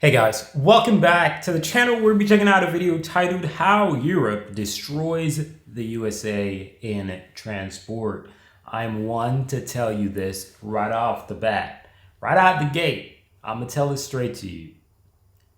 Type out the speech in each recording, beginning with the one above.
Hey guys, welcome back to the channel. We'll be checking out a video titled How Europe Destroys the USA in Transport. I'm one to tell you this right off the bat, right out the gate. I'm gonna tell it straight to you.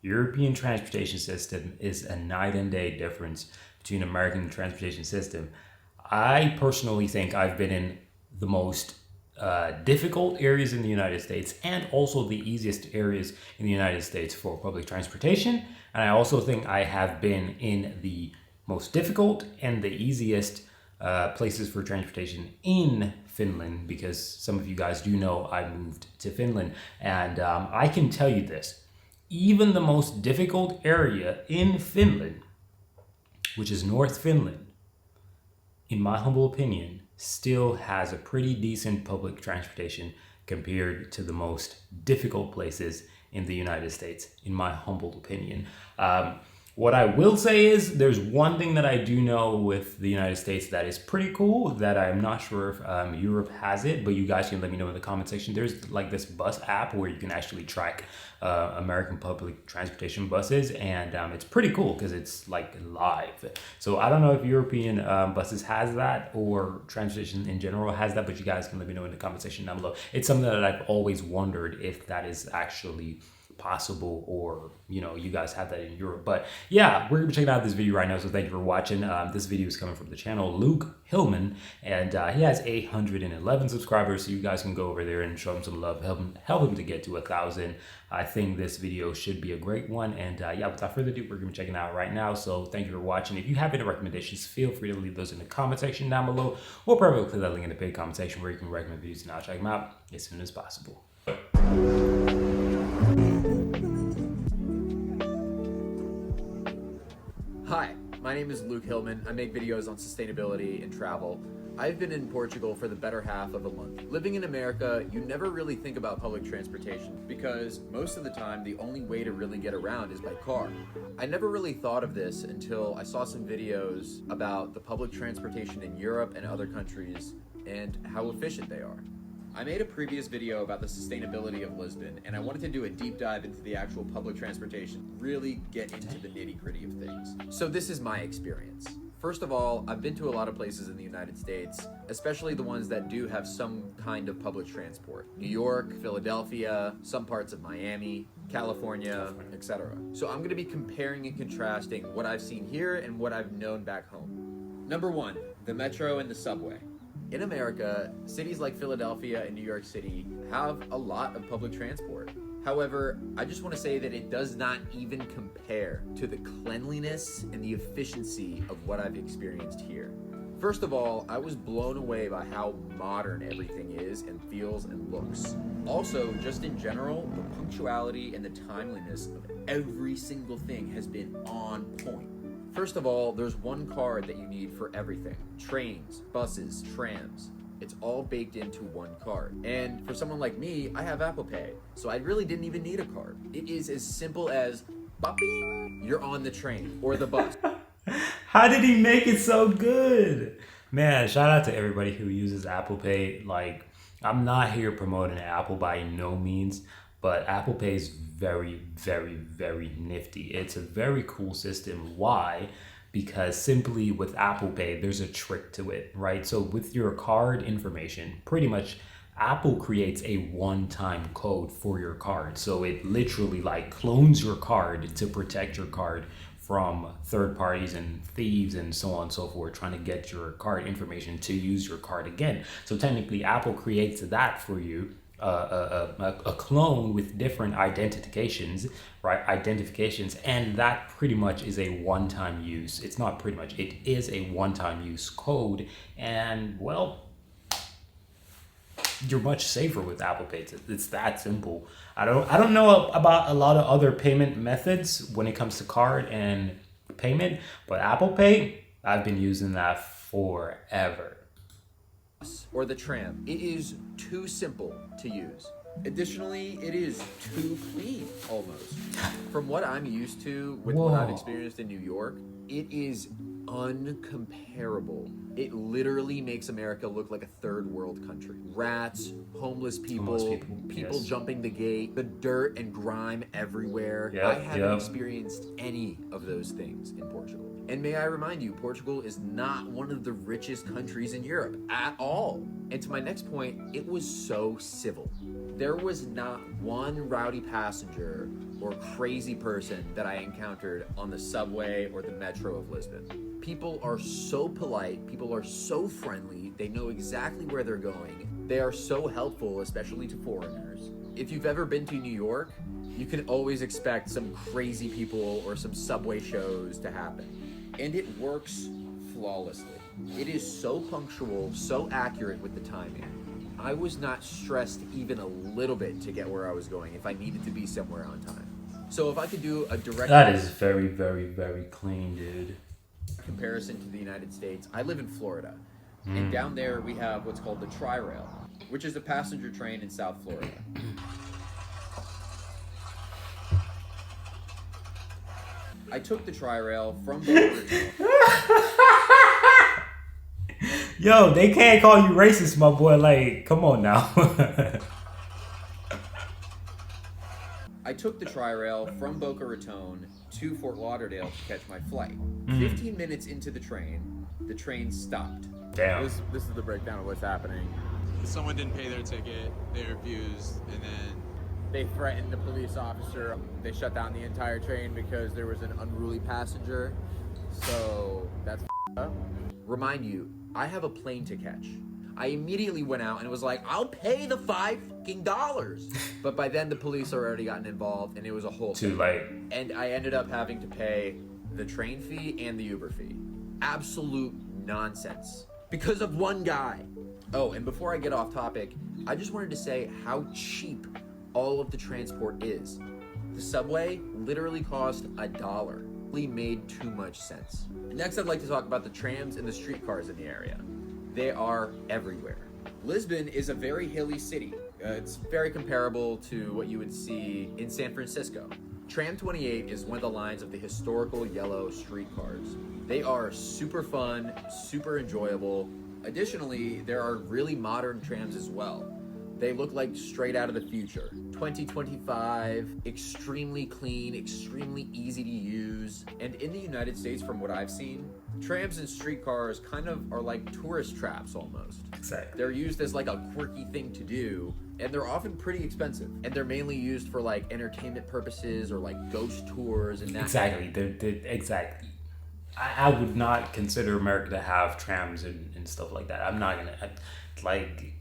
European transportation system is a night and day difference between American transportation system. I personally think I've been in the most difficult areas in the United States and also the easiest areas in the United States for public transportation. And I also think I have been in the most difficult and the easiest places for transportation in Finland, because some of you guys do know I moved to Finland. And I can tell you this, even the most difficult area in Finland, which is North Finland, in my humble opinion, still has a pretty decent public transportation compared to the most difficult places in the United States, in my humble opinion. What I will say is there's one thing that I do know with the United States that is pretty cool that I'm not sure if Europe has it, but you guys can let me know in the comment section. There's like this bus app where you can actually track American public transportation buses, and it's pretty cool because it's like live. So I don't know if European buses has that or transportation in general has that, but you guys can let me know in the comment section down below. It's something that I've always wondered if that is actually possible, or you guys have that in Europe. But yeah, we're gonna be checking out this video right now, so thank you for watching. This video is coming from the channel Luke Hillman, and he has 811 subscribers, so you guys can go over there and show him some love, help him to get to 1,000. I think this video should be a great one, and yeah, without further ado, we're gonna be checking it out right now. So thank you for watching. If you have any recommendations, feel free to leave those in the comment section down below, or probably click that link in the paid comment section where you can recommend videos, and I'll check them out as soon as possible. Hi, my name is Luke Hillman. I make videos on sustainability and travel. I've been in Portugal for the better half of a month. Living in America, you never really think about public transportation because most of the time the only way to really get around is by car. I never really thought of this until I saw some videos about the public transportation in Europe and other countries and how efficient they are. I made a previous video about the sustainability of Lisbon, and I wanted to do a deep dive into the actual public transportation, really get into the nitty-gritty of things. So this is my experience. First of all, I've been to a lot of places in the United States, especially the ones that do have some kind of public transport. New York, Philadelphia, some parts of Miami, California, etc. So I'm going to be comparing and contrasting what I've seen here and what I've known back home. Number one, the metro and the subway. In America, cities like Philadelphia and New York City have a lot of public transport. However, I just want to say that it does not even compare to the cleanliness and the efficiency of what I've experienced here. First of all, I was blown away by how modern everything is and feels and looks. Also, just in general, the punctuality and the timeliness of every single thing has been on point. First of all, there's one card that you need for everything. Trains, buses, trams. It's all baked into one card. And for someone like me, I have Apple Pay, so I really didn't even need a card. It is as simple as, bopping, you're on the train or the bus. How did he make it so good? Man, shout out to everybody who uses Apple Pay. Like, I'm not here promoting Apple by no means, but Apple Pay is very, very, very nifty. It's a very cool system. Why? Because simply with Apple Pay, there's a trick to it, right? So with your card information, pretty much Apple creates a one-time code for your card. So it literally like clones your card to protect your card from third parties and thieves and so on and so forth trying to get your card information to use your card again. So technically Apple creates that for you, a clone with different identifications, right? Identifications, and that pretty much is a one-time use. It's not pretty much, it is a one-time use code, and well, you're much safer with Apple Pay. It's that simple. I don't know about a lot of other payment methods when it comes to card and payment, but Apple Pay, I've been using that forever. Or the tram. It is too simple to use. Additionally, it is too clean, almost. From what I'm used to with what I've experienced in New York, it is uncomparable. It literally makes America look like a third world country. Rats, homeless people, people yes. jumping the gate, the dirt and grime everywhere. Yep, I haven't yep. experienced any of those things in Portugal. And may I remind you, Portugal is not one of the richest countries in Europe at all. And to my next point, it was so civil. There was not one rowdy passenger or crazy person that I encountered on the subway or the metro of Lisbon. People are so polite, people are so friendly, they know exactly where they're going. They are so helpful, especially to foreigners. If you've ever been to New York, you can always expect some crazy people or some subway shows to happen. And it works flawlessly. It is so punctual, so accurate with the timing. I was not stressed even a little bit to get where I was going if I needed to be somewhere on time. So if I could do a direct That is very, very, very clean, dude. comparison to the United States, I live in Florida. And down there we have what's called the Tri-Rail, which is a passenger train in South Florida. I took the Tri-Rail from Boca Raton. Yo, they can't call you racist, my boy. Like, come on now. I took the Tri-Rail from Boca Raton to Fort Lauderdale to catch my flight. 15 minutes into the train stopped. Damn. This is the breakdown of what's happening. Someone didn't pay their ticket, they refused, and then they threatened the police officer. They shut down the entire train because there was an unruly passenger. So that's up. Remind you, I have a plane to catch. I immediately went out and was like, I'll pay the $5. But by then the police had already gotten involved and it was a whole Too thing. late. And I ended up having to pay the train fee and the Uber fee. Absolute nonsense. Because of one guy. Oh, and before I get off topic, I just wanted to say how cheap all of the transport is. The subway literally cost $1. It made too much sense. Next, I'd like to talk about the trams and the streetcars in the area. They are everywhere. Lisbon is a very hilly city. It's very comparable to what you would see in San Francisco. Tram 28 is one of the lines of the historical yellow streetcars. They are super fun, super enjoyable. Additionally, there are really modern trams as well. They look like straight out of the future. 2025, extremely clean, extremely easy to use. And in the United States, from what I've seen, trams and streetcars kind of are like tourist traps almost. Exactly. They're used as like a quirky thing to do, and they're often pretty expensive. And they're mainly used for like entertainment purposes or like ghost tours and that. Exactly. Exactly. I would not consider America to have trams and stuff like that. I'm not gonna like.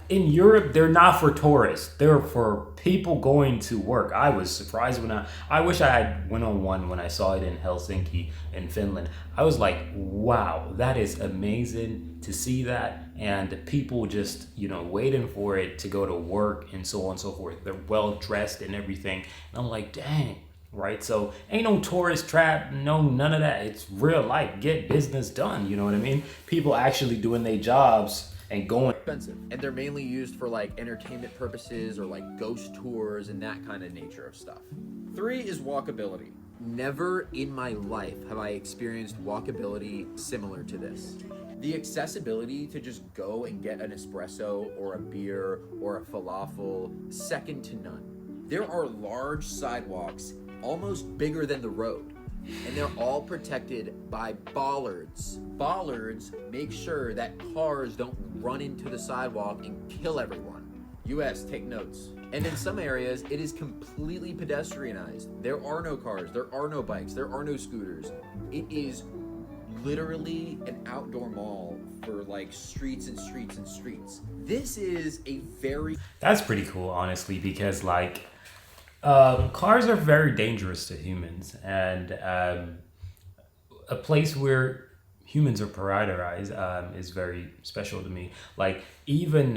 In Europe, they're not for tourists. They're for people going to work. I was surprised when I wish I had went on one when I saw it in Helsinki in Finland. I was like, wow, that is amazing to see that. And people just, waiting for it to go to work and so on and so forth. They're well dressed and everything. And I'm like, dang. Right, so ain't no tourist trap, no none of that. It's real life, get business done. You know what I mean? People actually doing their jobs and going. Expensive. And they're mainly used for like entertainment purposes or like ghost tours and that kind of nature of stuff. 3 is walkability. Never in my life have I experienced walkability similar to this. The accessibility to just go and get an espresso or a beer or a falafel, second to none. There are large sidewalks almost bigger than the road, and they're all protected by bollards. Bollards make sure that cars don't run into the sidewalk and kill everyone. US, take notes. And in some areas, it is completely pedestrianized. There are no cars, there are no bikes, there are no scooters. It is literally an outdoor mall for like streets and streets and streets. This is a very... That's pretty cool, honestly, because like cars are very dangerous to humans, and a place where humans are prioritized is very special to me. Like even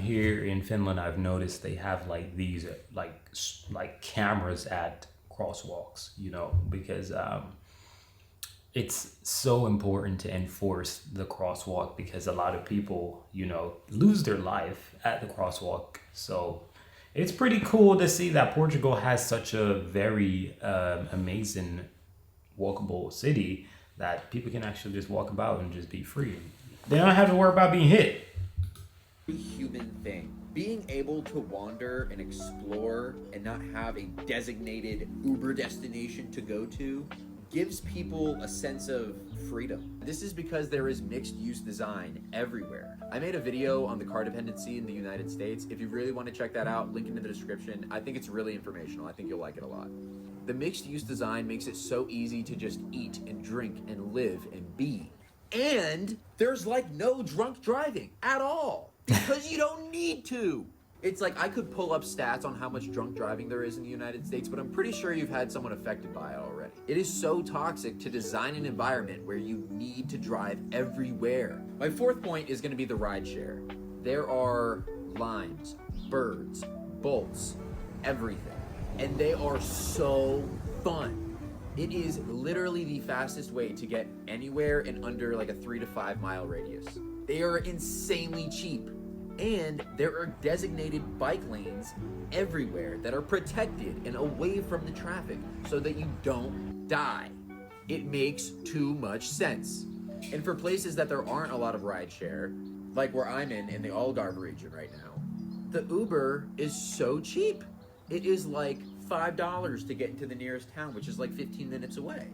here in Finland, I've noticed they have like these like cameras at crosswalks, because it's so important to enforce the crosswalk, because a lot of people, lose their life at the crosswalk. So it's pretty cool to see that Portugal has such a very amazing walkable city that people can actually just walk about and just be free. They don't have to worry about being hit. Human thing. Being able to wander and explore and not have a designated Uber destination to go to gives people a sense of freedom. This is because there is mixed use design everywhere. I made a video on the car dependency in the United States. If you really want to check that out, link in the description. I think it's really informational. I think you'll like it a lot. The mixed use design makes it so easy to just eat and drink and live and be. And there's like no drunk driving at all because you don't need to. It's like I could pull up stats on how much drunk driving there is in the United States, but I'm pretty sure you've had someone affected by it already. It is so toxic to design an environment where you need to drive everywhere. My fourth point is going to be the rideshare. There are limes, birds, bolts, everything, and they are so fun. It is literally the fastest way to get anywhere in under like a 3 to 5 mile radius. They are insanely cheap. And there are designated bike lanes everywhere that are protected and away from the traffic so that you don't die. It makes too much sense. And for places that there aren't a lot of rideshare, like where I'm in the Algarve region right now, the Uber is so cheap. It is like $5 to get into the nearest town, which is like 15 minutes away.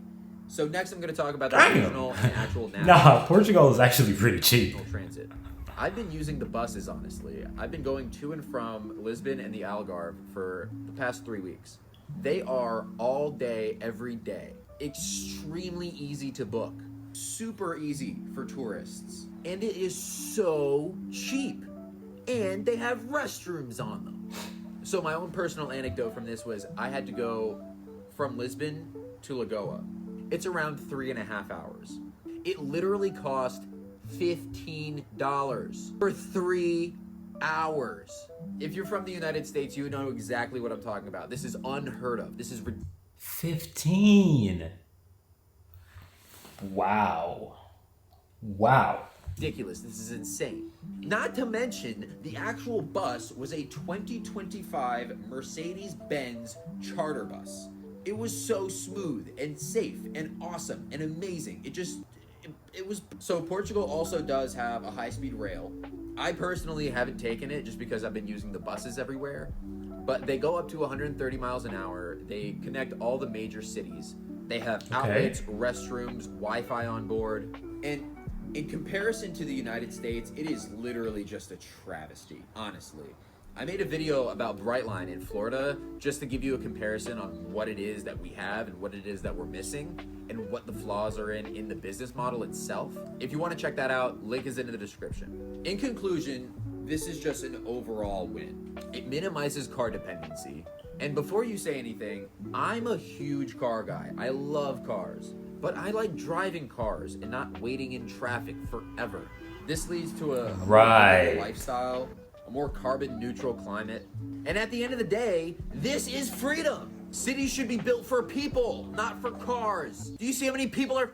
So next I'm going to talk about the regional and actual national. Portugal is actually pretty cheap. Transit. I've been using the buses, honestly. I've been going to and from Lisbon and the Algarve for the past 3 weeks. They are all day, every day. Extremely easy to book. Super easy for tourists. And it is so cheap. And they have restrooms on them. So my own personal anecdote from this was I had to go from Lisbon to Lagoa. It's around 3.5 hours. It literally cost $15 for 3 hours. If you're from the United States, you know exactly what I'm talking about. This is unheard of. This is 15. Wow. Ridiculous. This is insane. Not to mention, the actual bus was a 2025 Mercedes-Benz charter bus. It was so smooth and safe and awesome and amazing. It was. So Portugal also does have a high-speed rail. I personally haven't taken it just because I've been using the buses everywhere, but they go up to 130 miles an hour. They connect all the major cities. They have outlets, restrooms, Wi-Fi on board, and in comparison to the United States, it is literally just a travesty, honestly. I made a video about Brightline in Florida just to give you a comparison on what it is that we have and what it is that we're missing and what the flaws are in the business model itself. If you want to check that out, link is in the description. In conclusion, this is just an overall win. It minimizes car dependency. And before you say anything, I'm a huge car guy. I love cars, but I like driving cars and not waiting in traffic forever. This leads to a more lifestyle, a more carbon neutral climate. And at the end of the day, this is freedom. Cities should be built for people, not for cars. Do you see how many people are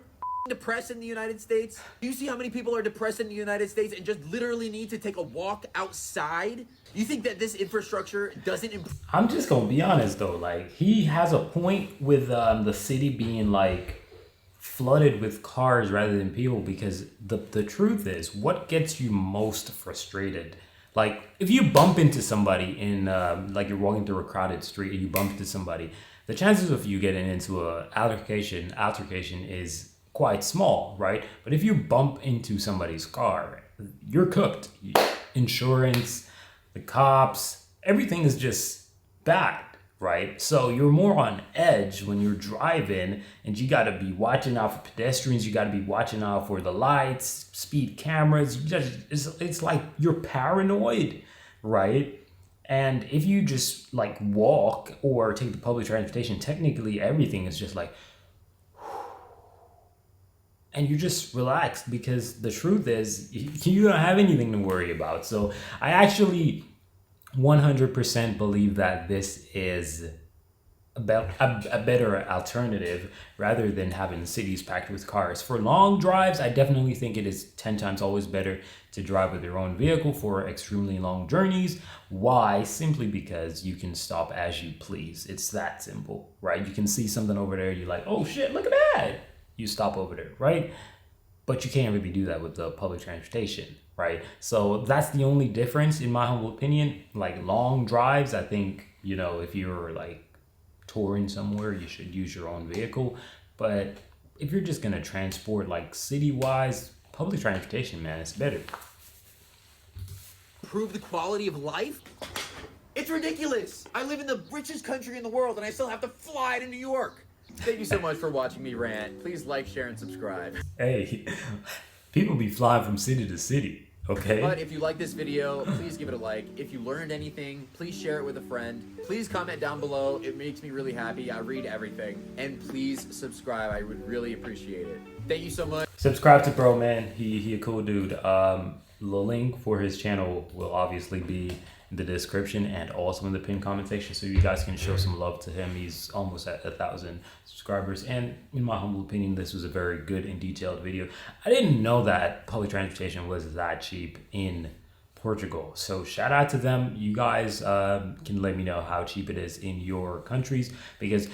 depressed in the United States? Do you see how many people are depressed in the United States and just literally need to take a walk outside? You think that this infrastructure doesn't improve? I'm just gonna be honest though, like he has a point with the city being like flooded with cars rather than people, because the truth is, what gets you most frustrated? Like if you bump into somebody in like you're walking through a crowded street and you bump into somebody, the chances of you getting into a altercation is quite small, right? But if you bump into somebody's car, you're cooked. Insurance, the cops, everything is just bad, right? So you're more on edge when you're driving, and you got to be watching out for pedestrians. You got to be watching out for the lights, speed cameras. It's like you're paranoid, right? And if you just like walk or take the public transportation, technically everything is just like, and you just relaxed, because the truth is you don't have anything to worry about. So I actually 100% believe that this is about a better alternative rather than having cities packed with cars. For long drives, I definitely think it is 10 times always better to drive with your own vehicle for extremely long journeys. Why? Simply because you can stop as you please. It's that simple, right? You can see something over there, you're like, oh shit, look at that. you stop over there, right? But you can't really do that with the public transportation, right? So that's the only difference, in my humble opinion. Like long drives, I think, you know, if you're like touring somewhere, you should use your own vehicle. But if you're just gonna transport like city-wise, public transportation, man, it's better. Improve the quality of life? It's ridiculous. I live in the richest country in the world and I still have to fly to New York. Thank you so much for watching me rant. Please like, share, and subscribe. Hey, people be flying from city to city, okay? But if you like this video, please give it a like. If you learned anything, please share it with a friend. Please comment down below. It makes me really happy. I read everything. And please subscribe. I would really appreciate it. Thank you so much. Subscribe to bro, man. He a cool dude. The link for his channel will obviously be in the description and also in the pinned comment section, so you guys can show some love to him. He's almost at 1,000 subscribers, and in my humble opinion, this was a very good and detailed video. I didn't know that public transportation was that cheap in Portugal, so shout out to them. You guys can let me know how cheap it is in your countries, because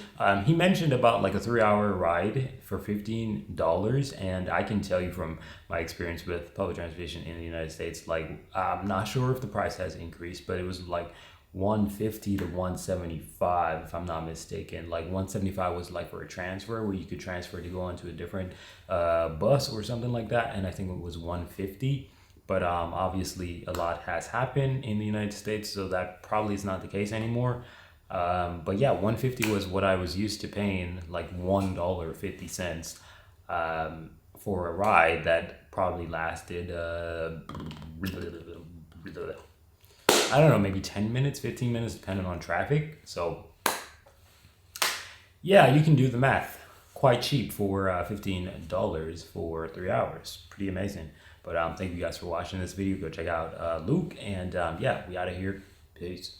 he mentioned about like a 3-hour ride for $15, and I can tell you from my experience with public transportation in the United States, like I'm not sure if the price has increased, but it was like 150 to 175 if I'm not mistaken. Like 175 was like for a transfer, where you could transfer to go onto a different bus or something like that, and I think it was 150. But obviously a lot has happened in the United States, so that probably is not the case anymore. But yeah, 150 was what I was used to paying, like $1.50 for a ride that probably lasted, I don't know, maybe 10 minutes, 15 minutes, depending on traffic. So yeah, you can do the math. Quite cheap for $15 for 3 hours. Pretty amazing. But thank you guys for watching this video. Go check out Luke, and yeah, we out of here. Peace.